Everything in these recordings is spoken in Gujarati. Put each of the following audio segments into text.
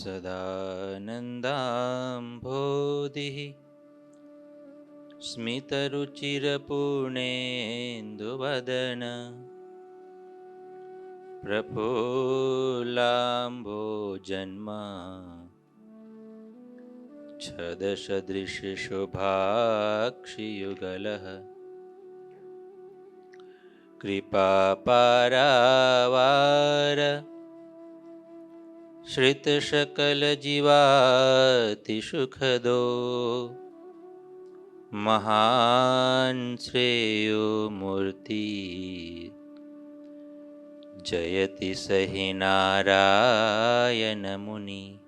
सदानन्दाम्भोधिः स्मितरुचिरपूर्णेन्दुवदन प्रफुल्लाम्भोजन्मा छदसदृशशोभाक्षियुगलः कृपापारावार श्रितसकलजीवातिसुखदो महान् श्रेयो मूर्ति जयति सहि नारायण मुनि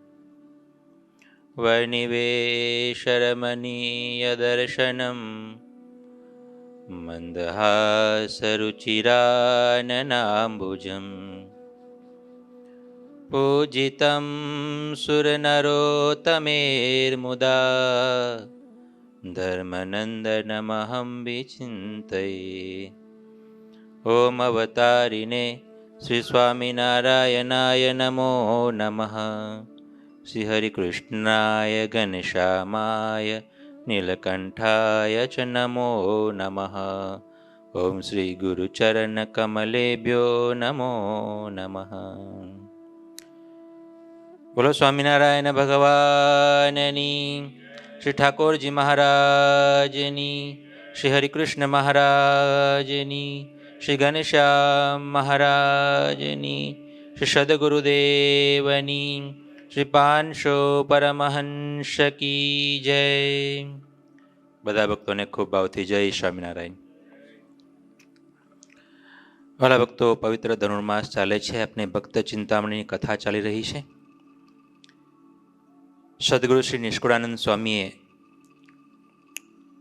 वर्णिवेशरमणीयदर्शनं मन्दहासरुचिराननाम्बुजम् पूजितं सुरनरोत्तमेर्मुदा धर्मनन्दनमहं विचिन्तये। ॐ अवतारिणे श्री स्वामिनारायणाय नमो नमः। श्री हरिकृष्णाय घनश्यामाय नीलकण्ठाय च नमो नमः। ओम श्री गुरुचरणकमलेभ्यो नमो नमः। बोलो स्वामिनारायण भगवाननी, श्री ठाकुरजी महाराजनी, श्री हरिकृष्ण महाराजनी, श्री घनश्याम महाराजनी, श्री सद्गुरुदेवनी, श्री पांचो परमहंस की जय। બધા ભક્તોને ખૂબ ભાવથી જય સ્વામિનારાયણ। વાલા ભક્તો, પવિત્ર ધનુર્માસ ચાલે છે, આપણે ભક્ત ચિંતામણીની કથા ચાલી રહી છે। સદગુરુ શ્રી નિષ્કુળાનંદ સ્વામીએ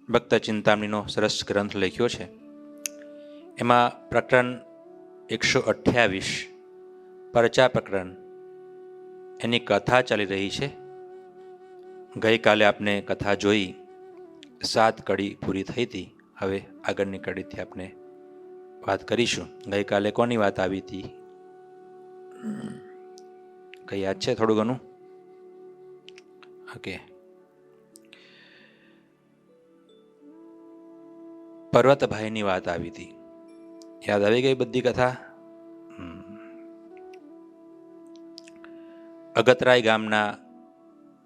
ભક્ત ચિંતામણીનો સરસ ગ્રંથ લખ્યો છે। એમાં પ્રકરણ 128 પરચા પ્રકરણ એની કથા ચાલી રહી છે। ગઈકાલે આપણે કથા જોઈ, 7 કડી પૂરી થઈ હતી। હવે આગળની કડીથી આપણે વાત કરીશું। ગઈકાલે કોની વાત આવી હતી, કઈ યાદ છે થોડું ઘણું? ઓકે, પર્વતભાઈની વાત આવી હતી। યાદ આવી ગઈ બધી કથા? અગતરાય ગામના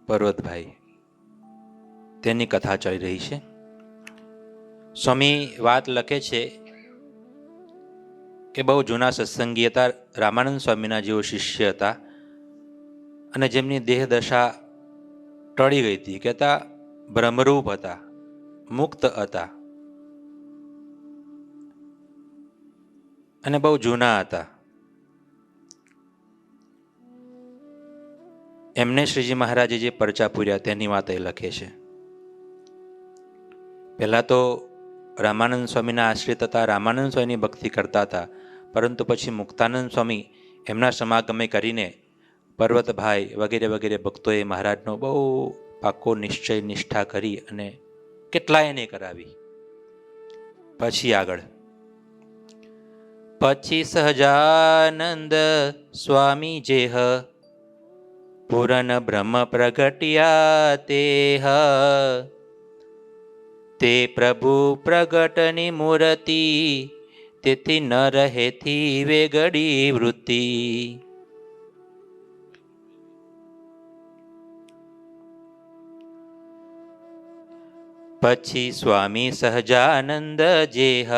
પર્વતભાઈ, તેની કથા ચાલી રહી છે। સ્વામી વાત લખે છે કે બહુ જૂના સત્સંગી હતા, રામાનંદ સ્વામીના જેવો શિષ્ય હતા, અને જેમની દેહ દશા ટળી ગઈ હતી, કહેતા બ્રહ્મરૂપ હતા, મુક્ત હતા, અને બહુ જૂના હતા। એમને શ્રીજી મહારાજે જે પરચા પૂર્યા તેની વાત એ લખે છે। પહેલા તો રામાનંદ સ્વામીના આશ્રિત હતા, રામાનંદ સ્વામીની ભક્તિ કરતા હતા, પરંતુ પછી મુક્તાનંદ સ્વામી એમના સમાગમે કરીને પર્વતભાઈ વગેરે વગેરે ભક્તોએ મહારાજનો બહુ પાકો નિશ્ચય નિષ્ઠા કરી અને કેટલાય એને કરાવી। પછી આગળ પછી સહજાનંદ સ્વામી જેહ પૂરન બ્રહ્મ પ્રગટ્યા તેહ તે પ્રભુ પ્રગટની મૂર્તિ તેથી ન રહેથી વેગડી વૃત્તિ। પછી સ્વામી સહજાનંદ જેહ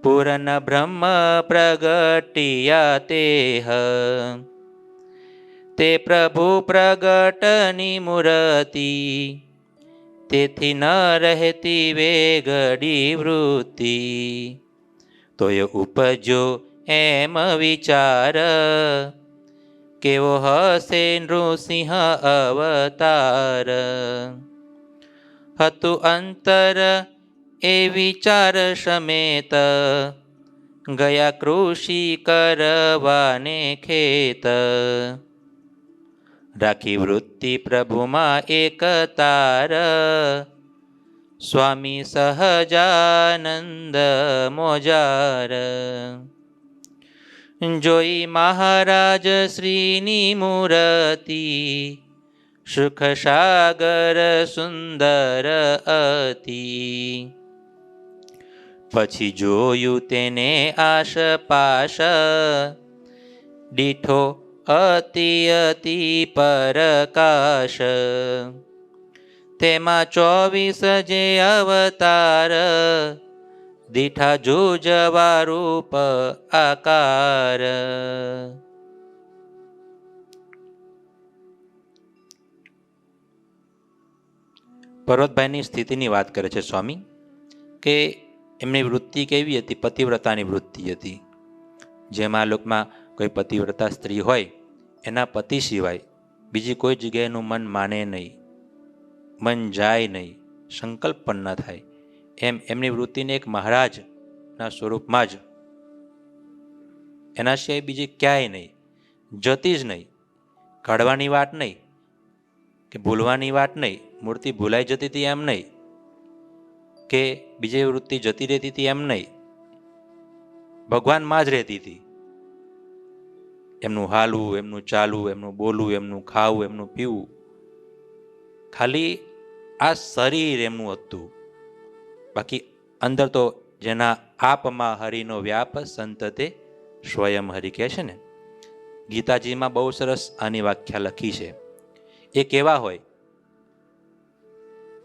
પૂરન બ્રહ્મ પ્રગટ્યા તેહ તે પ્રભુ પ્રગટની મૂર્તિ તેથી ન રહેતી વેગડી વૃત્તિ। તોય ઉપજો એમ વિચાર કેવો હશે નૃસિંહ અવતાર। હતું અંતર એ વિચાર સમેત ગયા કૃષિ કરવાને ખેત। રાખી વૃત્તિ પ્રભુમાં એક તાર સ્વામી સહજાનંદ મોજાર। જોઈ મહારાજ શ્રીની મૂરતિ, સુખ સાગર સુંદર અતિ. પછી જોયું તેને આસપાસ, દીઠો અતિ અતિ પરકાશ. તેમાં 24 જે અવતાર, દીઠા જુજવા રૂપ આકાર. પર્વતભાઈની સ્થિતિની વાત કરે છે સ્વામી કે એમની વૃત્તિ કેવી હતી? પતિવ્રતાની વૃત્તિ હતી. જેમાં લોકમાં કોઈ પતિવ્રતા સ્ત્રી હોય, એના પતિ સિવાય બીજી કોઈ જગ્યાએનું મન માને નહીં, મન જાય નહીં, સંકલ્પ પણ ન થાય. એમ એમની વૃત્તિને એક મહારાજના સ્વરૂપમાં જ, એના સિવાય બીજી ક્યાંય નહીં, જતી જ નહીં. કાઢવાની વાત નહીં કે ભૂલવાની વાત નહીં, મૂર્તિ ભૂલાઈ જતી હતી એમ નહીં, કે બીજી વૃત્તિ જતી રહેતી હતી એમ નહીં, ભગવાનમાં જ રહેતી હતી. એમનું હાલવું, એમનું ચાલવું, એમનું બોલવું, એમનું ખાવું, એમનું પીવું, ખાલી આ શરીર એમનું હતું. બાકી અંદર તો જેના આપમાં હરિનો વ્યાપ સંતતે સ્વયં હરિ કહે છે ને. ગીતાજીમાં બહુ સરસ આની વ્યાખ્યા લખી છે. એ કેવા હોય,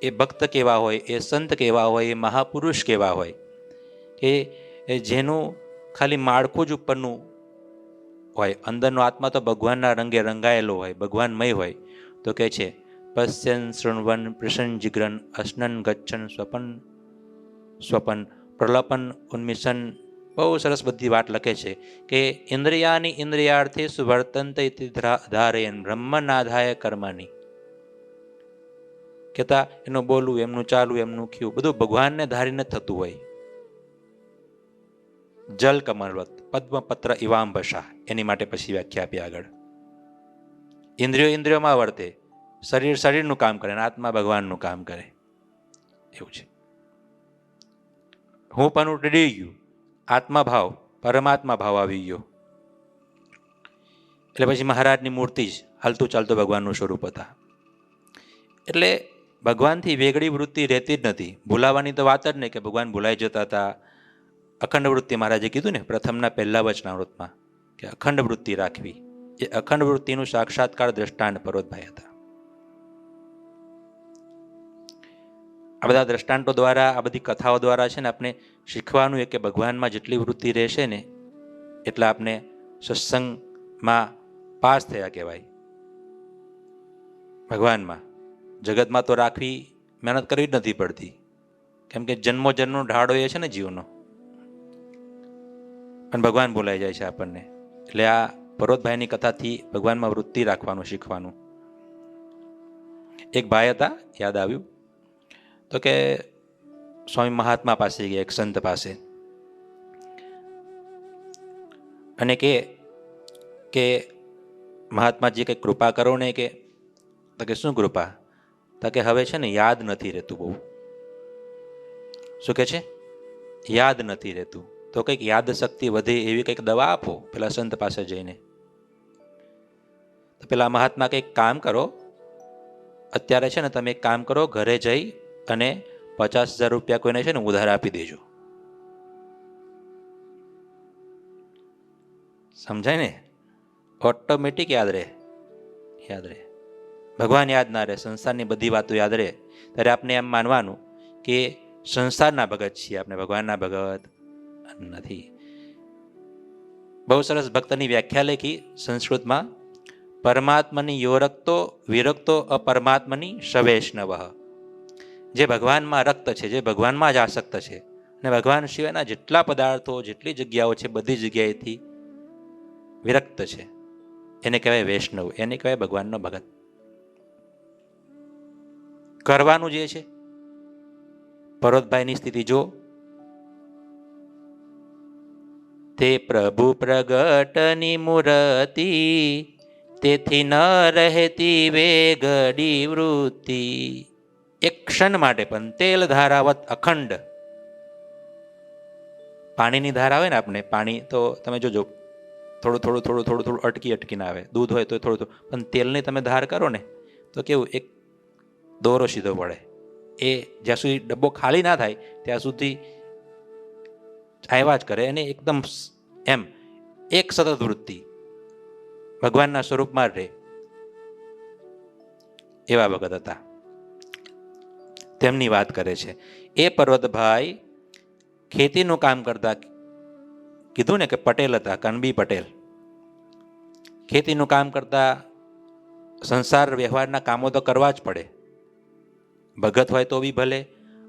એ ભક્ત કેવા હોય, એ સંત કેવા હોય, એ મહાપુરુષ કેવા હોય કે જેનું ખાલી માળખું જ ઉપરનું હોય, અંદરનો આત્મા તો ભગવાનના રંગે રંગાયેલો હોય, ભગવાનમય હોય. તો કે છે પશ્યન શૃણવન પ્રસન્ન જિગ્રન અશ્નન ગચ્છન સ્વપન પ્રલપન ઉન્મિશન. બહુ સરસ બધી વાત લખે છે કે ઇન્દ્રિયાની ઇન્દ્રિયાર્થે સુવર્તંત ધારયન બ્રહ્મનાધાય કર્માની. કહેતા એનું બોલવું, એમનું ચાલવું, એમનું ખીવું બધું ભગવાનને ધારીને થતું હોય. જલ કમલવત પદ્મપત્ર ઇવાંબશા, એની માટે પછી વ્યાખ્યા આપી આગળ. ઇન્દ્રિયો ઇન્દ્રિયોમાં વર્તે, શરીર શરીરનું કામ કરે, આત્મા ભગવાનનું કામ કરે, એવું છે. હું પણ ઉડી ગયું, આત્મા ભાવ પરમાત્મા ભાવ આવી ગયો. એટલે પછી મહારાજની મૂર્તિ જ હાલતું ચાલતું ભગવાનનું સ્વરૂપ હતા. એટલે ભગવાનથી વેગળી વૃત્તિ રહેતી જ નથી. ભૂલાવાની તો વાત જ નહીં કે ભગવાન ભૂલાઈ જતા હતા. અખંડ વૃત્તિ મહારાજે કીધું ને પ્રથમના પહેલા વચનામૃતમાં કે અખંડ વૃત્તિ રાખવી. એ અખંડ વૃત્તિનું સાક્ષાત્કાર દ્રષ્ટાંત પર્વતભાઈ હતા. આ બધા દ્રષ્ટાંતો દ્વારા, આ બધી કથાઓ દ્વારા છે ને આપણે શીખવાનું એ કે ભગવાનમાં જેટલી વૃત્તિ રહેશે ને એટલા આપણે સત્સંગમાં પાસ થયા કહેવાય. ભગવાનમાં, જગતમાં તો રાખવી મહેનત કરવી જ નથી પડતી, કેમ કે જન્મો જન્મનો ઢાળો એ છે ને જીવનો. પણ ભગવાન બોલાઈ જાય છે આપણને. એટલે આ પર્વતભાઈની કથાથી ભગવાનમાં વૃત્તિ રાખવાનું શીખવાનું. એક ભાઈ હતા, યાદ આવ્યું તો કે સ્વામી મહાત્મા પાસે ગયા, એક સંત પાસે, અને કે મહાત્માજી કંઈક કૃપા કરો ને. કે શું કૃપા? તો કે હવે છે ને યાદ નથી રહેતું બહુ. શું કે છે? યાદ નથી રહેતું. તો કંઈક યાદ શક્તિ વધે એવી કંઈક દવા આપો પેલા સંત પાસે જઈને. તો પેલા મહાત્મા કંઈક કામ કરો, અત્યારે છે ને તમે એક કામ કરો, ઘરે જઈ અને 50,000 રૂપિયા કોઈને છે ને ઉધાર આપી દેજો. સમજાય ને? ઓટોમેટિક યાદ રહે. ભગવાન યાદ ના રહે, સંસારની બધી વાતો યાદ રહે. ત્યારે આપણે એમ માનવાનું કે સંસારના ભગત છીએ, આપણે ભગવાનના ભગત નથી. બહુ સરસ ભક્તની વ્યાખ્યા લખી સંસ્કૃતમાં, પરમાત્માની યોરક્તો વિરક્તો અપરમાત્મની સવૈષ્ણવ. જે ભગવાનમાં રક્ત છે, જે ભગવાનમાં જ આસક્ત છે, અને ભગવાન સિવાયના જેટલા પદાર્થો, જેટલી જગ્યાઓ છે, બધી જગ્યાએથી વિરક્ત છે, એને કહેવાય વૈષ્ણવ, એને કહેવાય ભગવાનનો ભગત. કરવાનું જે છે, પર્વતભાઈની સ્થિતિ જો, તે પ્રભુ પ્રગટની મૂર્તિ, તેથી ન રહેતી વેગડી વૃત્તિ. એક ક્ષણ માટે પણ તેલ ધારાવત અખંડ. પાણીની ધારા હોય ને, આપણે પાણી તો તમે જોજો થોડું થોડું થોડું થોડું થોડું અટકીને આવે. દૂધ હોય તો થોડું થોડું, પણ તેલની તમે ધાર કરો ને તો કેવું એક દોરો સીધો પડે. એ જ્યાં સુધી ડબ્બો ખાલી ના થાય ત્યાં સુધી આવ્યા જ કરે, અને એકદમ એમ એક સતત વૃત્તિ ભગવાનના સ્વરૂપમાં રહે. એવા ભગત હતા. તેમની વાત કરે છે. એ પર્વતભાઈ ખેતીનું કામ કરતા. કીધું ને કે પટેલ હતા, કનબી પટેલ. ખેતીનું કામ કરતા, સંસાર વ્યવહારના કામો તો કરવા જ પડે. ભગત હોય તો બી ભલે,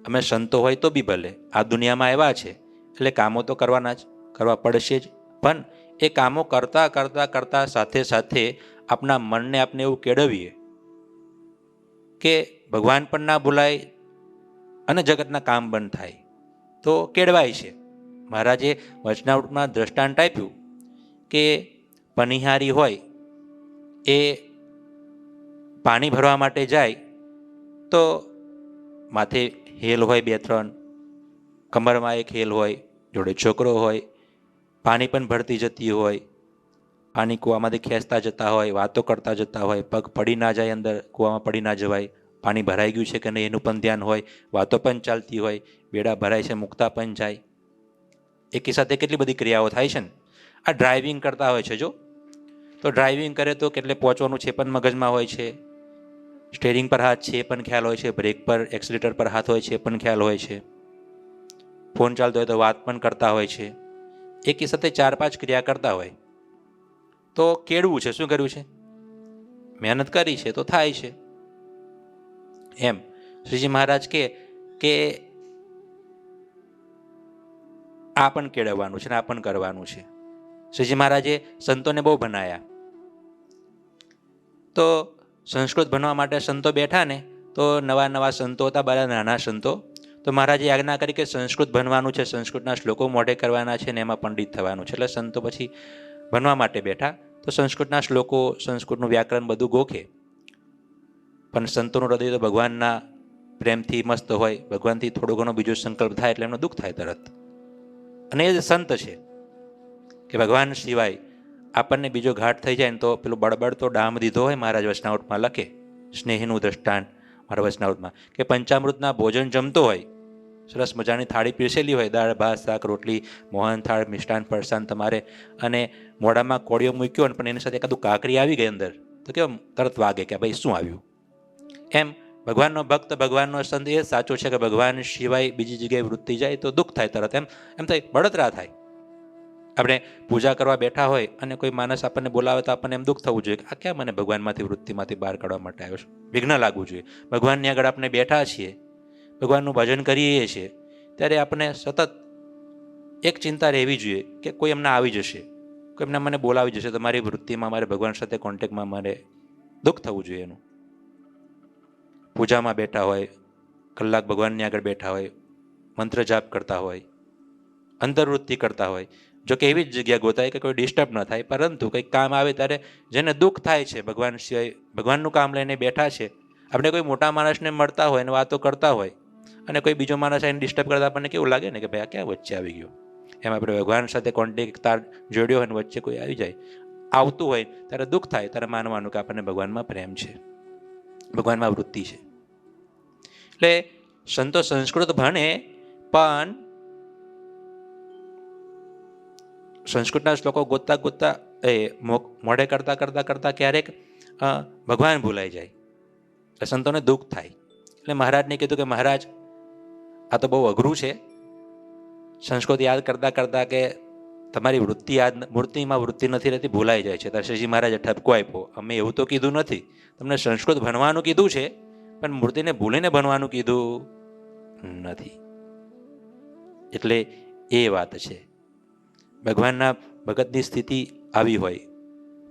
અમે સંતો હોય તો બી ભલે, આ દુનિયામાં એવા છે એટલે કામો તો કરવાના જ, કરવા પડશે જ. પણ એ કામો કરતા કરતા કરતા સાથે સાથે આપણા મનને આપણે એવું કેળવીએ કે ભગવાન પણ ના ભૂલાય અને જગતના કામ બંધ થાય તો કેળવાય છે. મહારાજે વચનામૃતમાં દ્રષ્ટાંત આપ્યું કે પનિહારી હોય એ પાણી ભરવા માટે જાય તો માથે હેલ હોય 2-3, કમરમાં એક હેલ હોય, જોડે છોકરો હોય, પાણી પણ ભરતી જતી હોય, પાણી કૂવામાંથી ખેંચતા જતા હોય, વાતો કરતા જતા હોય, પગ પડી ના જાય, અંદર કૂવામાં પડી ના જવાય, પાણી ભરાઈ ગયું છે કે નહીં એનું પણ ધ્યાન હોય, વાતો પણ ચાલતી હોય, બેડા ભરાય છે મૂકતા પણ જાય. એકી સાથે કેટલી બધી ક્રિયાઓ થાય છે ને. આ ડ્રાઇવિંગ કરતા હોય છે. જો તો ડ્રાઇવિંગ કરે તો કેટલે પહોંચવાનું છે પણ મગજમાં હોય છે, સ્ટેરિંગ પર હાથ છે એ પણ ખ્યાલ હોય છે, બ્રેક પર એક્સિલેટર પર હાથ હોય છે એ પણ ખ્યાલ હોય છે, ફોન ચાલતો હોય તો વાત પણ કરતા હોય છે. એકી સાથે 4-5 ક્રિયા કરતા હોય તો કેળવું છે. શું કર્યું છે? મહેનત કરી છે તો થાય છે. એમ શ્રીજી મહારાજ કે આ પણ કેળવવાનું છે ને આ પણ કરવાનું છે. શ્રીજી મહારાજે સંતોને બહુ ભણાયા. તો સંસ્કૃત ભણવા માટે સંતો બેઠા ને તો નવા નવા સંતો હતા, બધા નાના સંતો. તો મહારાજે આજ્ઞા કરી કે સંસ્કૃત ભણવાનું છે, સંસ્કૃતના શ્લોકો મોઢે કરવાના છે ને એમાં પંડિત થવાનું છે. એટલે સંતો પછી ભણવા માટે બેઠા તો સંસ્કૃતના શ્લોકો, સંસ્કૃતનું વ્યાકરણ બધું ગોખે. પણ સંતોનું હૃદય તો ભગવાનના પ્રેમથી મસ્ત હોય. ભગવાનથી થોડો ઘણો બીજો સંકલ્પ થાય એટલે એમનો દુઃખ થાય તરત. અને એ જ સંત છે કે ભગવાન સિવાય આપણને બીજો ઘાટ થઈ જાય ને તો પેલું બળબડ તો ડામ દીધો હોય. મહારાજ વચનામૃતમાં લખે, સ્નેહનું દ્રષ્ટાંત મારા વચનામૃતમાં, કે પંચામૃતના ભોજન જમતો હોય, સરસ મજાની થાળી પીરસેલી હોય, દાળ ભાત શાક રોટલી મોહન થાળ મિષ્ટાન ફરસાણ તમારે, અને મોઢામાં કોળિયો મૂક્યો પણ એની સાથે એકાદું કાકરી આવી ગઈ અંદર તો કેમ તરત વાગે કે ભાઈ શું આવ્યું. એમ ભગવાનનો ભક્ત, ભગવાનનો સંત એ સાચો છે કે ભગવાન સિવાય બીજી જગ્યાએ વૃત્તિ જાય તો દુઃખ થાય તરત. એમ થાય, બળતરા થાય. આપણે પૂજા કરવા બેઠા હોય અને કોઈ માણસ આપણને બોલાવે તો આપણને એમ દુઃખ થવું જોઈએ કે આ ક્યાં મને ભગવાનમાંથી વૃત્તિમાંથી બહાર કાઢવા માટે આવ્યો છે. વિઘ્ન લાગવું જોઈએ. ભગવાનની આગળ આપણે બેઠા છીએ, ભગવાનનું ભજન કરીએ છીએ, ત્યારે આપણે સતત એક ચિંતા રહેવી જોઈએ કે કોઈ એમને આવી જશે, કોઈ એમને મને બોલાવી જશે તો મારી વૃત્તિમાં, મારે ભગવાન સાથે કોન્ટેક્ટમાં મારે દુઃખ થવું જોઈએ એનું. પૂજામાં બેઠા હોય, કલાક ભગવાનની આગળ બેઠા હોય, મંત્ર જાપ કરતા હોય, અંતર્વૃત્તિ કરતા હોય, જો કે એવી જ જગ્યા ગોતાય કે કોઈ ડિસ્ટર્બ ન થાય. પરંતુ કંઈક કામ આવે ત્યારે જેને દુઃખ થાય છે, ભગવાન સિવાય ભગવાનનું કામ લઈને બેઠા છે, આપણે કોઈ મોટા માણસને મળતા હોય અને વાતો કરતા હોય અને કોઈ બીજો માણસ આવીને ડિસ્ટર્બ કરતા આપણને કેવું લાગે ને કે ભાઈ આ ક્યાં વચ્ચે આવી ગયો. એમ આપણે ભગવાન સાથે કોન્ટેક્ટ તાર જોડ્યો હોય ને વચ્ચે કોઈ આવી જાય, આવતું હોય ત્યારે દુઃખ થાય. ત્યારે માનવાનું કે આપણને ભગવાનમાં પ્રેમ છે, ભગવાનમાં વૃત્તિ છે. એટલે સંતો સંસ્કૃત ભણે પણ સંસ્કૃતના શ્લોકો ગોતતા ગોતતા મોઢે કરતા કરતા કરતા ક્યારેક ભગવાન ભૂલાઈ જાય. એટલે સંતોને દુઃખ થાય. એટલે મહારાજને કીધું કે મહારાજ આ તો બહુ અઘરું છે. સંસ્કૃત યાદ કરતા કરતા કે તમારી વૃત્તિ મૂર્તિમાં વૃત્તિ નથી રહેતી, ભૂલાઈ જાય છે. ત્યારે શ્રીજી મહારાજે ઠપકો આપ્યો, અમે એવું તો કીધું નથી, તમને સંસ્કૃત ભણવાનું કીધું છે પણ મૂર્તિને ભૂલીને ભણવાનું કીધું નથી. એટલે એ વાત છે. ભગવાનના ભગતની સ્થિતિ આવી હોય,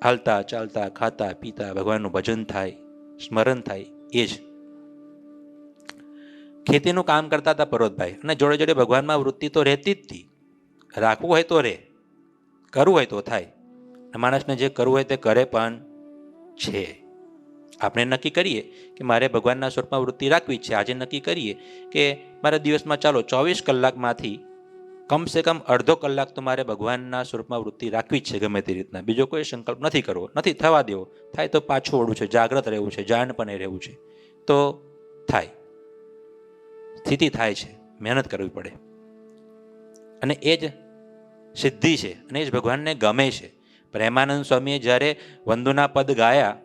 હાલતા ચાલતા ખાતા પીતા ભગવાનનું ભજન થાય, સ્મરણ થાય. એ જ ખેતીનું કામ કરતા હતા પર્વતભાઈ, અને જોડે જોડે ભગવાનમાં વૃત્તિ તો રહેતી જ હતી. રાખવું હોય તો રહે, કરવું હોય તો થાય. માણસને જે કરવું હોય તે કરે પણ છે. આપણે નક્કી કરીએ કે મારે ભગવાનના સ્વરૂપમાં વૃત્તિ રાખવી છે. આજે નક્કી કરીએ કે મારા દિવસમાં ચાલો 24 કલાકમાંથી કમસે કમ અડધો કલાક તો મારે ભગવાનના સ્વરૂપમાં વૃત્તિ રાખવી જ છે ગમે તે રીતના. બીજો કોઈ સંકલ્પ નથી કરવો, નથી થવા દેવો. થાય તો પાછું વળવું છે, જાગ્રત રહેવું છે, જાણપણે રહેવું છે. તો થાય, સ્થિતિ થાય છે, મહેનત કરવી પડે. અને એ જ સિદ્ધિ છે અને એ જ ભગવાનને ગમે છે. પ્રેમાનંદ સ્વામીએ જ્યારે વંદુના પદ ગાયા,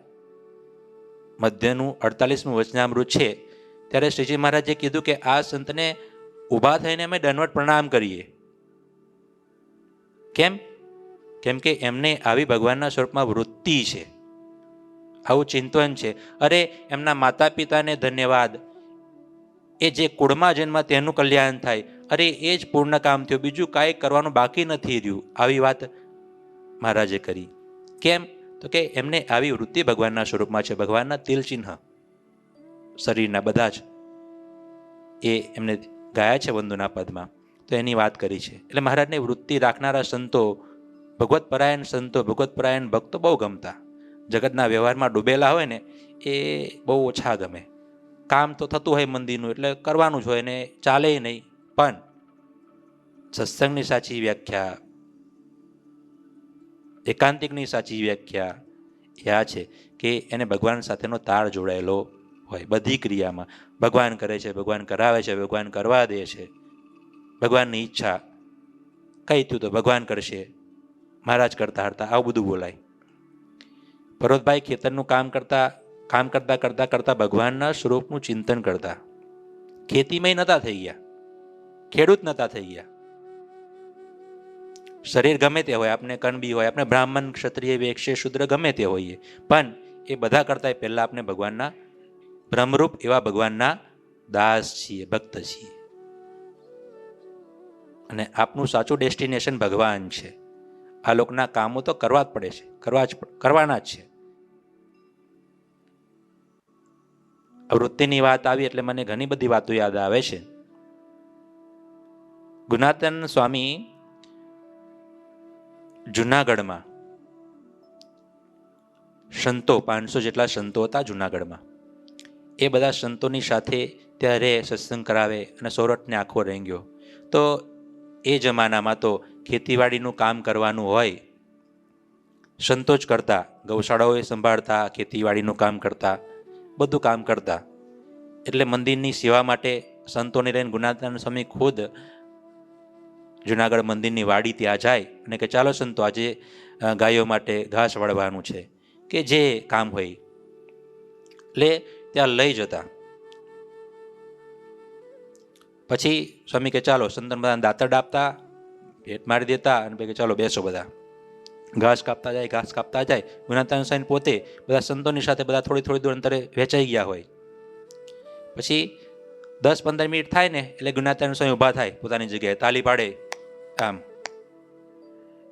મધ્યનું 48મું વચનામૃત છે, ત્યારે શ્રીજી મહારાજે કીધું કે આ સંતને ઊભા થઈને અમે દંડવત પ્રણામ કરીએ. કેમ? કેમ કે એમને આવી ભગવાનના સ્વરૂપમાં વૃત્તિ છે, આવું ચિંતન છે. અરે એમના માતા પિતાને ધન્યવાદ, એ જે કુળમાં જન્મ તેનું કલ્યાણ થાય, અરે એ જ પૂર્ણ કામ થયું, બીજું કાંઈ કરવાનું બાકી નથી રહ્યું. આવી વાત મહારાજે કરી. કેમ? તો કે એમને આવી વૃત્તિ ભગવાનના સ્વરૂપમાં છે. ભગવાનના તિલ ચિહ્ન શરીરના બધા જ એ એમને ગાયા છે વંદુના પદમાં, તો એની વાત કરી છે. એટલે મહારાજને વૃત્તિ રાખનારા સંતો, ભગવત પરાયણ સંતો, ભગવત પરાયણ ભક્તો બહુ ગમતા. જગતના વ્યવહારમાં ડૂબેલા હોય ને એ બહુ ઓછા ગમે. કામ તો થતું હોય મંદિરનું એટલે કરવાનું જ હોય ને, ચાલે નહીં. પણ સત્સંગની સાચી વ્યાખ્યા, એકાંતિકની સાચી વ્યાખ્યા એ આ છે કે એને ભગવાન સાથેનો તાળ જોડાયેલો હોય. બધી ક્રિયામાં ભગવાન કરે છે, ભગવાન કરાવે છે, ભગવાન કરવા દે છે, ભગવાનની ઈચ્છા કઈ થયું તો ભગવાન કરશે, મહારાજ કરતા હતા, આવું બધું બોલાય. ભરતભાઈ ખેતરનું કામ કરતા ભગવાનના સ્વરૂપનું ચિંતન કરતા. ખેતીમાં નતા થઈ ગયા, ખેડૂત નતા થઈ ગયા. શરીર ગમે તે હોય, આપણે કણબી હોય, આપણે બ્રાહ્મણ, ક્ષત્રિય, વૈશ્ય, શૂદ્ર ગમે તે હોઈએ, પણ એ બધા કરતા પહેલા આપણે ભગવાનના બ્રહ્મરૂપ એવા ભગવાનના દાસ છીએ, ભક્ત છીએ. અને આપનું સાચું ડેસ્ટિનેશન ભગવાન છે. આ લોકના કામો તો કરવા જ પડે છે, કરવાના જ છે. વૃત્તિની વાત આવી એટલે મને ઘણી બધી વાતો યાદ આવે છે. ગુનાતન સ્વામી જુનાગઢમાં સંતો, 500 જેટલા સંતો હતા જુનાગઢમાં. એ બધા સંતોની સાથે ત્યારે સત્સંગ કરાવે અને સોરઠને આખો રેંગ્યો. તો એ જમાનામાં તો ખેતીવાડીનું કામ કરવાનું હોય, સંતો જ કરતા, ગૌશાળાઓ સંભાળતા, ખેતીવાડીનું કામ કરતા, બધું કામ કરતા. એટલે મંદિરની સેવા માટે સંતોને રહીને ગુનાતન સ્વામી ખુદ જુનાગઢ મંદિરની વાડી ત્યાં જાય અને કે ચાલો સંતો આજે ગાયો માટે ઘાસ વાળવાનું છે, કે જે કામ હોય એટલે ત્યાં લઈ જતા. પછી સ્વામી કે ચાલો, સંતન બધાને દાંતર ડાપતા, ભેટ મારી દેતા અને કે ચાલો બેસો બધા. ઘાસ કાપતા જાય. ગુનાતન સ્વામી પોતે બધા સંતોની સાથે બધા થોડી દૂર અંતરે વેચાઈ ગયા હોય. પછી 10-15 મિનિટ થાય ને એટલે ગુનાતન સ્વામી ઊભા થાય પોતાની જગ્યાએ, તાલી પાડે. આમ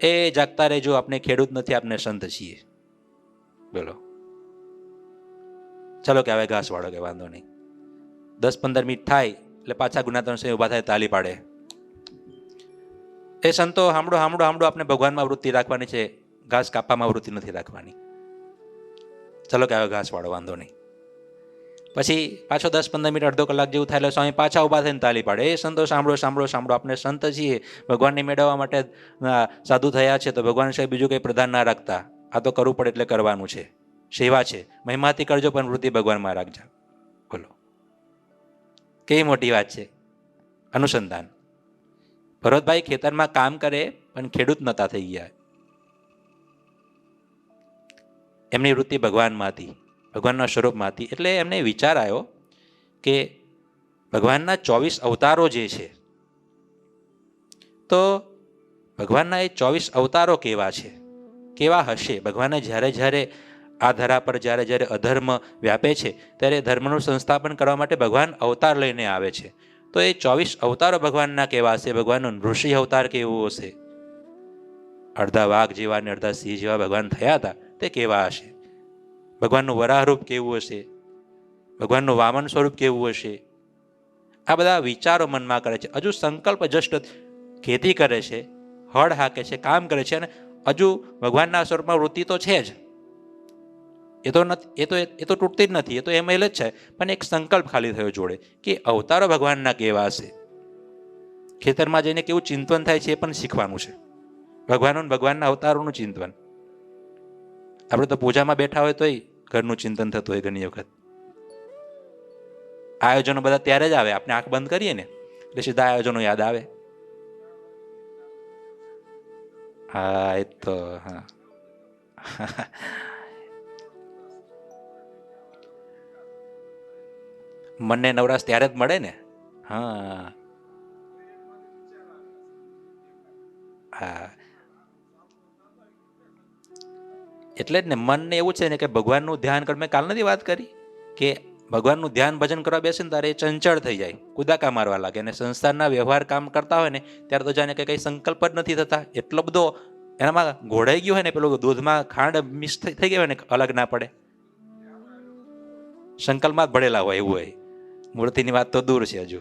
એ જાગતા રહેજો, આપણે ખેડૂત નથી, આપણે સંત છીએ. બોલો, ચલો કે હવે ઘાસ વાળો, કે વાંધો નહીં. 10-15 મિનિટ થાય એટલે પાછા ગુનાતન સ્વામી ઊભા થાય, તાલી પાડે. એ સંતો હાંભળો, આપણે ભગવાનમાં વૃત્તિ રાખવાની છે, ઘાસ કાપવામાં વૃત્તિ નથી રાખવાની. ચલો કે હવે ઘાસ વાળો, વાંધો નહીં. પછી પાછો 10-15 મિનિટ, અડધો કલાક જેવું થાય એટલે સ્વામી પાછા ઊભા થઈને તાલી પાડે. એ સંતો સાંભળો, આપણે સંત છીએ, ભગવાનને મેળવવા માટે સાધુ થયા છે, તો ભગવાન સાહેબ બીજું કંઈ પ્રધાન ના રાખતા, આ તો કરવું પડે એટલે કરવાનું છે, સેવા છે, મહિમાથી કરજો પણ વૃત્તિ ભગવાનમાં રાખજો. બોલો કેવી મોટી વાત છે. અનુસંધાન. ભરતભાઈ ખેતરમાં કામ કરે પણ ખેડૂત નતા થઈ ગયા. એમની વૃત્તિ ભગવાનમાં હતી, ભગવાનના સ્વરૂપમાં હતી. એટલે એમને વિચાર આવ્યો કે ભગવાનના 24 અવતારો જે છે, તો ભગવાનના એ 24 અવતારો કેવા છે, કેવા હશે. ભગવાને જ્યારે આ ધરા પર જ્યારે અધર્મ વ્યાપે છે ત્યારે ધર્મનું સંસ્થાપન કરવા માટે ભગવાન અવતાર લઈને આવે છે. તો એ 24 અવતારો ભગવાનના કેવા હશે, ભગવાનનો નૃષિ અવતાર કેવો હશે, અડધા વાઘ જેવા ને અડધા સિંહ જેવા ભગવાન થયા હતા, તે કેવા હશે. ભગવાનનું વરાહ રૂપ કેવું હશે, ભગવાનનું વામન સ્વરૂપ કેવું હશે. આ બધા વિચારો મનમાં કરે છે. હજુ સંકલ્પ જસ્ટ ખેતી કરે છે, હળ હાકે છે, કામ કરે છે, અને હજુ ભગવાનના સ્વરૂપમાં વૃત્તિ તો છે જ, એ તો તૂટતી જ નથી, એ તો એમએલ જ છે. પણ એક સંકલ્પ ખાલી થયો જોડે કે અવતારો ભગવાનના કેવા હશે. ખેતરમાં જઈને કેવું ચિંતન થાય છે એ પણ શીખવાનું છે. ભગવાનના અવતારોનું ચિંતન. આપણે તો પૂજામાં બેઠા હોય તોય ઘરનું ચિંતન થતું હોય ઘણી વખત. આયોજનો બધા ત્યારે જ આવે, આપણે આંખ બંધ કરીએ ને એટલે સીધા આયોજનો યાદ આવે. હા એ તો હા મનને નવરાશ ત્યારે જ મળે ને. હા હા એટલે જ ને, મનને એવું છે ને કે ભગવાનનું ધ્યાન કર. મેં કાલ નથી વાત કરી કે ભગવાનનું ધ્યાન ભજન કરવા બેસે ને તારે એ ચંચળ થઈ જાય, કુદાકા મારવા લાગે. અને સંસારના વ્યવહાર કામ કરતા હોય ને ત્યારે તો જાણે કે કંઈ સંકલ્પ જ નથી થતા. એટલો બધો એનામાં ઘોડાઈ ગયો હોય ને, પેલું દૂધમાં ખાંડ મિક્સ થઈ ગઈ હોય ને, અલગ ના પડે. સંકલ્પમાં જ ભળેલા હોય એવું હોય. મૂર્તિની વાત તો દૂર છે હજુ.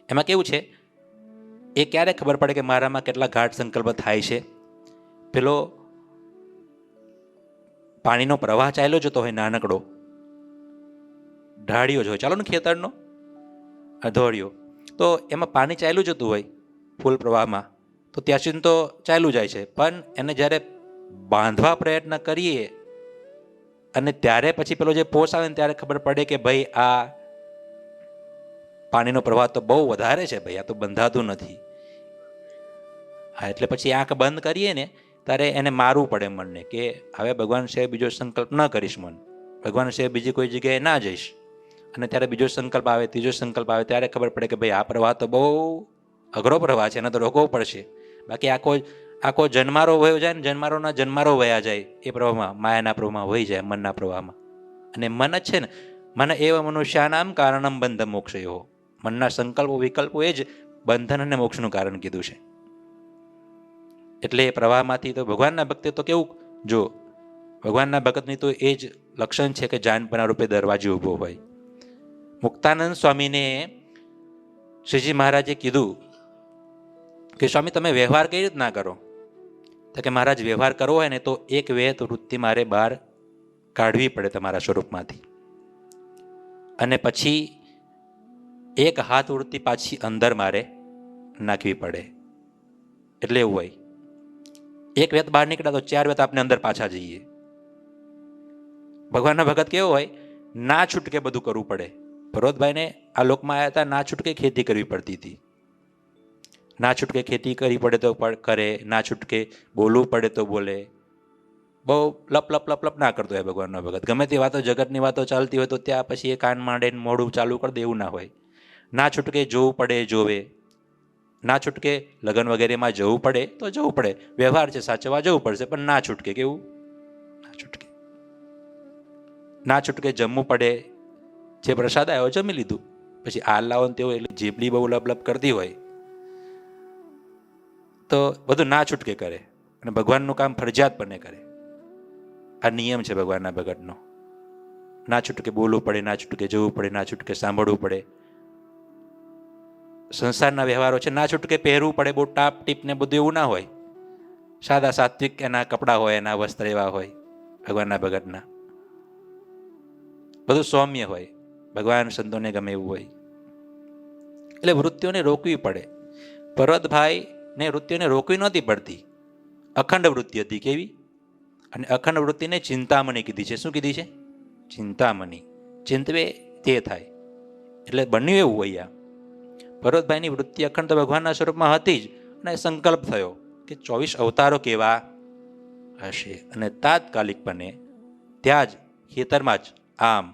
એમાં કેવું છે, એ ક્યારે ખબર પડે કે મારામાં કેટલા ગાઢ સંકલ્પ થાય છે? પેલો પાણીનો પ્રવાહ ચાલ્યો જતો હોય, નાનકડો ઢાળિયો જ હોય, ચાલો ને ખેતરનો અધોળિયો, તો એમાં પાણી ચાલ્યું જતું હોય ફૂલ પ્રવાહમાં, તો ત્યાં સુધી તો ચાલ્યું જાય છે. પણ એને જ્યારે બાંધવા પ્રયત્ન કરીએ અને ત્યારે પછી પેલો જે પોસ આવે ને ત્યારે ખબર પડે કે ભાઈ આ પાણીનો પ્રવાહ તો બહુ વધારે છે, ભાઈ આ તો બંધાતું નથી. હા, એટલે પછી આંખ બંધ કરીએ ને ત્યારે એને મારવું પડે મનને કે હવે ભગવાન સિવાય બીજો સંકલ્પ ન કરીશ. મન ભગવાન સિવાય બીજી કોઈ જગ્યાએ ના જઈશ. અને ત્યારે બીજો સંકલ્પ આવે, ત્રીજો સંકલ્પ આવે, ત્યારે ખબર પડે કે ભાઈ આ પ્રવાહ તો બહુ અઘરો પ્રવાહ છે, એને તો રોકવો પડશે. બાકી આખો જન્મારો વયો જાય ને, જન્મારો વયા જાય એ પ્રવાહમાં, માયાના પ્રવાહમાં વહી જાય, મનના પ્રવાહમાં. અને મન જ છે ને, મન એવ મનુષ્યાનામ કારણમ બંધ મોક્ષયો. મનના સંકલ્પો વિકલ્પો એ જ બંધન અને મોક્ષનું કારણ કીધું છે. એટલે એ પ્રવાહમાંથી તો ભગવાનના ભક્તે તો કેવું, જો ભગવાનના ભગતની તો એ જ લક્ષણ છે કે જાનપના રૂપે દરવાજે ઊભો હોય. મુક્તાનંદ સ્વામીને શ્રીજી મહારાજે કીધું કે સ્વામી તમે વ્યવહાર કઈ રીત ના કરો? તો કે મહારાજ વ્યવહાર કરવો હોય ને તો એક વેત વૃત્તિ મારે બહાર કાઢવી પડે તમારા સ્વરૂપમાંથી, અને પછી એક હાથ વૃત્તિ પાછી અંદર મારે નાખવી પડે. એટલે એવું હોય, એક વેત બહાર નીકળ્યા તો 4 વેત આપણે અંદર પાછા જઈએ. ભગવાનના ભગત કેવો હોય, ના છૂટકે બધું કરવું પડે. ભરતભાઈને આ લોકમાં આવ્યા હતા, ના છૂટકે ખેતી કરવી પડતી હતી. ના છૂટકે ખેતી કરવી પડે તો કરે, ના છૂટકે બોલવું પડે તો બોલે. બહુ લપ લપ લપ લપ ના કરતો હોય ભગવાનનો ભગત. ગમે તે વાતો જગતની વાતો ચાલતી હોય તો ત્યાં પછી એ કાન માંડે મોઢું ચાલુ કરી દે, એવું ના હોય. ના છૂટકે જોવું પડે જોવે, ના છૂટકે લગ્ન વગેરેમાં જવું પડે તો જવું પડે, વ્યવહાર છે સાચવવા જવું પડશે, પણ ના છૂટકે કેવું, ના છૂટકે જમવું પડે. જે પ્રસાદ આવ્યો જમી લીધું, પછી આ લાવો ને તેવો, એટલે જીભડી બહુ લપ કરતી હોય તો બધું ના છૂટકે કરે, અને ભગવાનનું કામ ફરજિયાત બને કરે. આ નિયમ છે ભગવાનના ભગતનો. ના છૂટકે બોલવું પડે, ના છૂટકે જવું પડે, ના છૂટકે સાંભળવું પડે. સંસારના વ્યવહારો છે, ના છૂટકે પહેરવું પડે, બહુ ટાપ ટીપ ને બધું એવું ના હોય. સાદા સાત્વિક એના કપડાં હોય, એના વસ્ત્ર એવા હોય ભગવાનના ભગતના. બધું સૌમ્ય હોય, ભગવાન સંતોને ગમે એવું હોય. એટલે વૃત્તિઓને રોકવી પડે. પર્વતભાઈને વૃત્તિઓને રોકવી નહોતી પડતી, અખંડ વૃત્તિ હતી. કેવી? અને અખંડ વૃત્તિને ચિંતામણી કીધી છે. શું કીધી છે? ચિંતામણી. ચિંતવે તે થાય. એટલે બન્યું એવું હોય. ભરતભાઈની વૃત્તિ અખંડ તો ભગવાનના સ્વરૂપમાં હતી જ, અને સંકલ્પ થયો કે 24 અવતારો કેવા હશે. અને તાત્કાલિકપણે ત્યાં જ ખેતરમાં જ આમ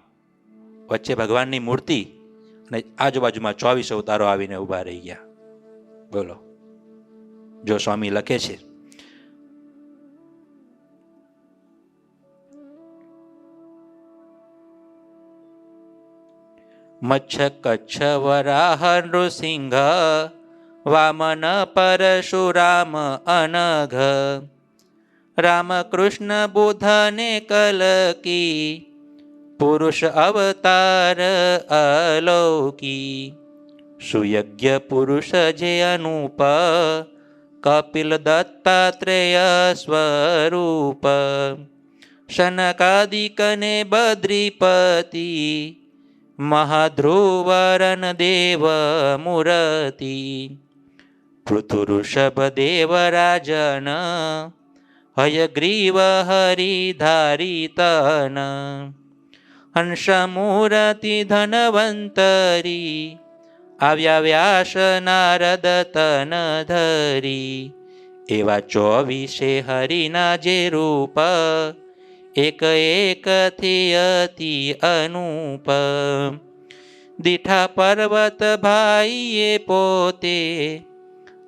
વચ્ચે ભગવાનની મૂર્તિ અને આજુબાજુમાં 24 અવતારો આવીને ઊભા રહી ગયા. બોલો, જો સ્વામી લખે છે, મચ્છ કચ્છ વરાહ નૃસિંહ વામન પરશુરામ અનઘ રામકૃષ્ણ બુધને કલકી પુરુષ અવતાર અલૌકી સુયજ્ઞ પુરુષ જે અનુપ કપિલ દત્તાત્રેય સ્વરૂપ શનકાદિકને બદ્રીપતિ મહાધ્રુવરન દેવ મૂર્તિ પૃથુષભ દેવ રાજન હયગ્રીવ હરિધારી તન હંસમૂર્તિ ધનવંતરી આવ્યા વ્યાસ નારદ તન ધરી એવા 24 હરિના જે રૂપ એક એકથી અતિ અનુપ દીઠા પર્વત ભાઈએ પોતે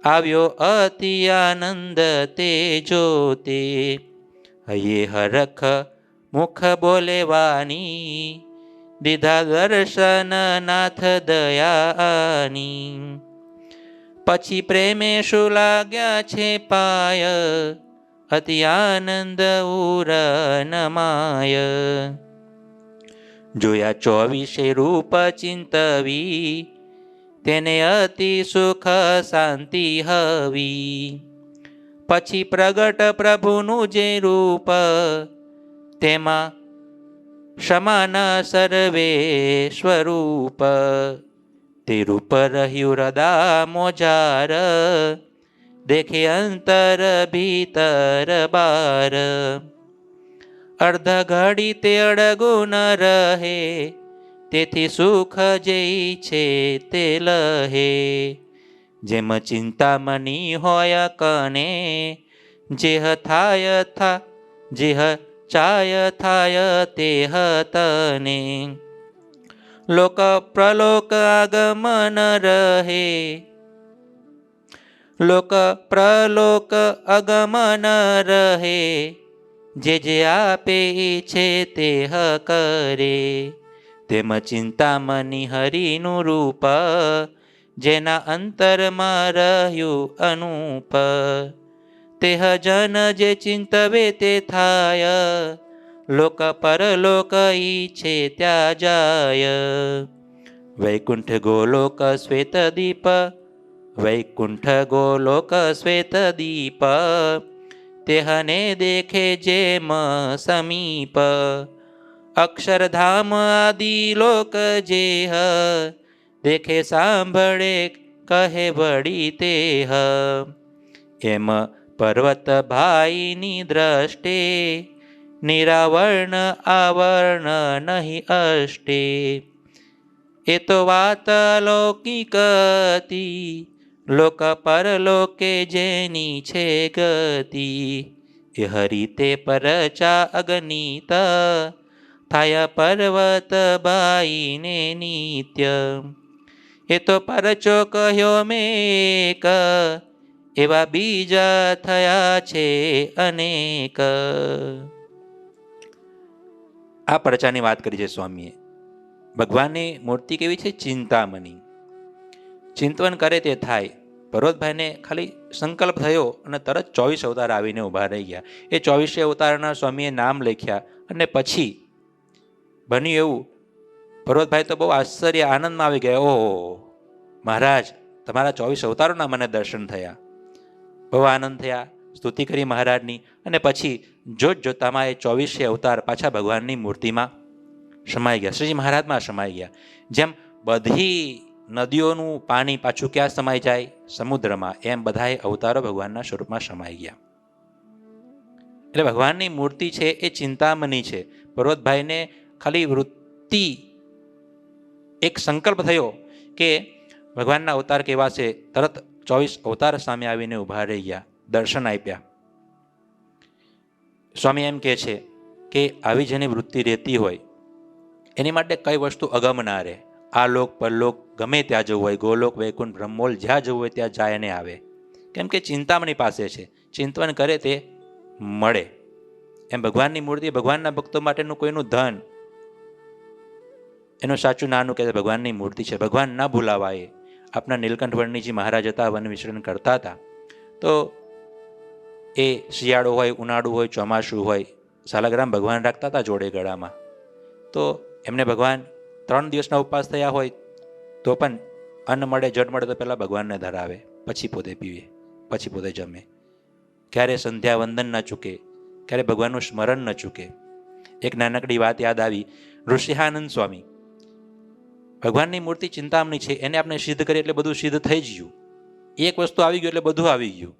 આવ્યો અતિ આનંદ તે જોતે હૈયે હરખ મુખ બોલે વાણી દીધા દર્શન નાથ દયાની પછી પ્રેમે શું લાગ્યા છે પાય અતિ આનંદ ઉર નમાય જોયા 24 રૂપ ચિંતવી તેને અતિ સુખ શાંતિ હવી પછી પ્રગટ પ્રભુનું જે રૂપ તેમાં સમાન સર્વે સ્વરૂપ તે રૂપ રહ્યું હૃદા મોજાર દેખે અંતર ભીતર બાર અર્ધ ઘડી તે અડગું ન રહે તેથી સુખ જે છે તે લહે જેમ ચિંતામણી હોય કને જેહ થાય જેહ ચાય થાય તેહ તને લોક પ્રલોક આગમન રહે લોક પ્રલોક આગમન રહે જે આપે છે તેહ કરે તેમ ચિંતામણી હરિનું રૂપ જેના અંતરમાં રહ્યું અનુપ તેહ જન જે ચિંતવે તે થાય લોક પરલોક ઈચ્છે ત્યાં જાય વૈકુંઠ ગોલોક શ્વેત દીપ વૈકુંઠ ગોલોક શ્વેત દીપ તેહને દેખે જેમ સમીપ અક્ષરધામ આદિ લોક જેહ દેખે સાંભળે કહે વળી તેહ એમ પર્વત ભાઈની દ્રષ્ટે નિરાવર્ણ આવર્ણ નહીં અષ્ટે એ તો વાત લૌકિકતી લોક પરલોકે જેની છે ગતિ એ હરિતે પરચા અગણિત થાય પર્વત બાઈને નિત્ય એ તો પરચો કહ્યો મેક એવા બીજા થયા છે અનેક. આ પરચાની વાત કરી છે સ્વામીએ. ભગવાનની મૂર્તિ કેવી છે? ચિંતામણી. ચિંતવન કરે તે થાય. ભરતભાઈને ખાલી સંકલ્પ થયો અને તરત 24 અવતાર આવીને ઊભા રહી ગયા. એ 24 અવતારના સ્વામીએ નામ લખ્યા અને પછી બન્યું એવું, ભરતભાઈ તો બહુ આશ્ચર્ય આનંદમાં આવી ગયા. ઓહો મહારાજ, તમારા 24 અવતારોના મને દર્શન થયા. બહુ આનંદ થયા, સ્તુતિ કરી મહારાજની. અને પછી જોતામાં એ 24 અવતાર પાછા ભગવાનની મૂર્તિમાં સમાઈ ગયા, શ્રીજી મહારાજમાં સમાઈ ગયા. જેમ બધી નદીઓનું પાણી પાછું ક્યાં સમાઈ જાય? સમુદ્રમાં. એમ બધાએ અવતારો ભગવાનના સ્વરૂપમાં સમાઈ ગયા. એટલે ભગવાનની મૂર્તિ છે એ ચિંતામણી છે. પર્વતભાઈને ખાલી વૃત્તિ, એક સંકલ્પ થયો કે ભગવાનના અવતાર કેવા છે, તરત 24 અવતાર સામે આવીને ઊભા રહી ગયા, દર્શન આપ્યા. સ્વામી એમ કહે છે કે આવી જેની વૃત્તિ રહેતી હોય એની માટે કઈ વસ્તુ અગમ ના રહે. આ લોક પરલોક ગમે ત્યાં જવું હોય, ગોલોક વૈકુંઠ બ્રહ્મોલ જ્યાં જવું હોય ત્યાં જાય ને આવે. કેમ કે ચિંતામણી પાસે છે, ચિંતવન કરે તે મળે. એમ ભગવાનની મૂર્તિ ભગવાનના ભક્તો માટેનું કોઈનું ધન, એનું સાચું નાનું કે ભગવાનની મૂર્તિ છે. ભગવાન ના ભૂલાવાય. આપણા નીલકંઠ વર્ણિજી મહારાજ હતા, વન વિચરણ કરતા હતા. તો એ શિયાળો હોય, ઉનાળું હોય, ચોમાસું હોય, સાલાગ્રામ ભગવાન રાખતા હતા જોડે ગળામાં. તો એમને ભગવાન 3 દિવસના ઉપવાસ થયા હોય તો પણ અન્ન મળે, જળ મળે તો પહેલાં ભગવાનને ધરાવે, પછી પોતે પીવે, પછી પોતે જમે. ક્યારે સંધ્યા વંદન ન ચૂકે, ક્યારે ભગવાનનું સ્મરણ ન ચૂકે. એક નાનકડી વાત યાદ આવી. ઋષિહાનંદ સ્વામી ભગવાનની મૂર્તિ ચિંતામણી છે, એને આપણે સિદ્ધ કરીએ એટલે બધું સિદ્ધ થઈ જ ગયું. એક વસ્તુ આવી ગયું એટલે બધું આવી ગયું.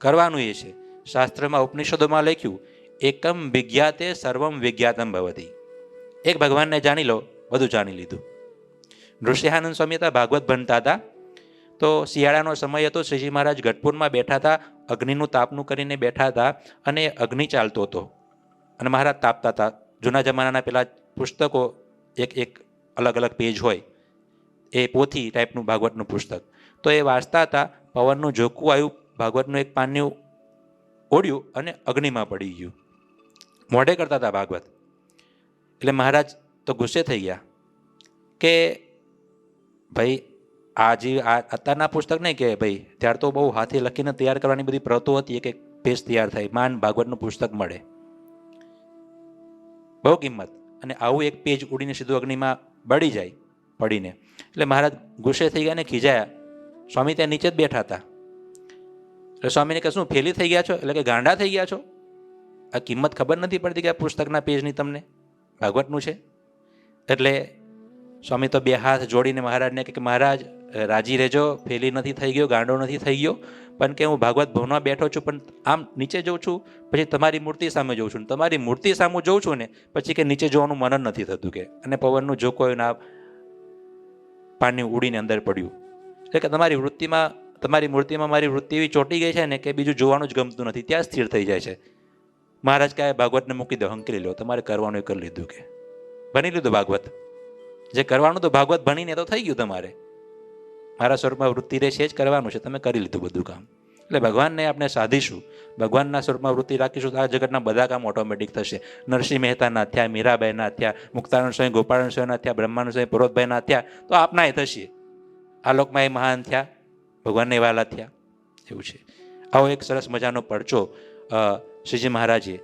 કરવાનું એ છે. શાસ્ત્રમાં ઉપનિષદોમાં લખ્યું, એકમ વિજ્ઞાતે સર્વમ વિજ્ઞાતમ ભવતી. એક ભગવાનને જાણી લો, બધું જાણી લીધું. નૃસિંહાનંદ સ્વામી હતા, ભાગવત ભણતા હતા. તો શિયાળાનો સમય હતો, શ્રીજી મહારાજ ગઢપુરમાં બેઠા હતા, અગ્નિનું તાપનું કરીને બેઠા હતા, અને અગ્નિ ચાલતો હતો અને મહારાજ તાપતા હતા. જૂના જમાનાના પેલા પુસ્તકો, એક અલગ અલગ પેજ હોય, એ પોથી ટાઈપનું ભાગવતનું પુસ્તક. તો એ વાંચતા હતા, પવનનું ઝોકું આવ્યું, ભાગવતનું એક પાનનું ઓળ્યું અને અગ્નિમાં પડી ગયું. મોઢે કરતા હતા ભાગવત. એટલે મહારાજ તો ગુસ્સે થઈ ગયા કે ભાઈ આ અત્યારના પુસ્તક નહીં કે ભાઈ, ત્યાર તો બહુ હાથે લખીને તૈયાર કરવાની બધી પ્રતો હતી, એક પેજ તૈયાર થાય, માન ભાગવતનું પુસ્તક મળે, બહુ કિંમત. અને આવું એક પેજ ઉડીને સીધું અગ્નિમાં બળી જાય પડીને. એટલે મહારાજ ગુસ્સે થઈ ગયા ને ખીજાયા. સ્વામી ત્યાં નીચે જ બેઠા હતા. એટલે સ્વામીને કે શું ફેલી થઈ ગયા છો, એટલે કે ગાંડા થઈ ગયા છો, આ કિંમત ખબર નથી પડતી કે આ પુસ્તકના પેજની તમને, ભાગવતનું છે. એટલે સ્વામી તો બે હાથ જોડીને મહારાજને કે મહારાજ રાજી રહેજો, ફેલી નથી થઈ ગયો, ગાંડો નથી થઈ ગયો, પણ કે હું ભાગવત ભવનમાં બેઠો છું, પણ આમ નીચે જોઉં છું, પછી તમારી મૂર્તિ સામે જોઉં છું, તમારી મૂર્તિ સામે જોઉં છું ને પછી કે નીચે જોવાનું મન જ નથી થતું કે. અને પવનનું ઝોકો ના પાણી ઉડીને અંદર પડ્યું. એટલે કે તમારી મૂર્તિમાં મારી વૃત્તિ એવી ચોંટી ગઈ છે ને કે બીજું જોવાનું જ ગમતું નથી, ત્યાં સ્થિર થઈ જાય છે. મહારાજ કહે ભાગવતને મૂકી દો, હંકેલી લો, તમારે કરવાનું એ કરી લીધું કે ભણી લીધું ભાગવત. જે કરવાનું તો ભાગવત ભણીને તો થઈ ગયું તમારે. મારા સ્વરૂપમાં વૃત્તિ રહે છે જ કરવાનું છે, તમે કરી લીધું બધું કામ. એટલે ભગવાનને આપણે સાધીશું, ભગવાનના સ્વરૂપમાં વૃત્તિ રાખીશું તો આ જગતના બધા કામ ઓટોમેટિક થશે. નરસિંહ મહેતાના થયા, મીરાબાઈના થયા, મુક્તાનંદ સ્વામી ગોપાળાનંદ સ્વામીના થયા, બ્રહ્માનંદ સ્વામી પર્વતભાઈના થયા, તો આપનાય થશે. આ લોકમાં એ મહાન થયા, ભગવાનને વાલા થયા, એવું છે. આવો એક સરસ મજાનો પરચો શ્રીજી મહારાજે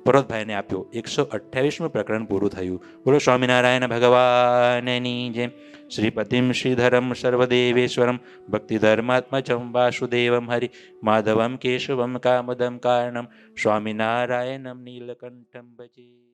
પર્વતભાઈને આપ્યો. 128મું પ્રકરણ પૂરું થયું. બોલો સ્વામિનારાયણ ભગવાનની જેમ. શ્રીપતિમ શ્રીધરમ સર્વદેવેશ્વરમ ભક્તિધર્માત્મજમ વાસુદેવમ હરિ માધવમ કેશવમ કામદમ કારણમ સ્વામિનારાયણમ નીલકંઠમ ભજે.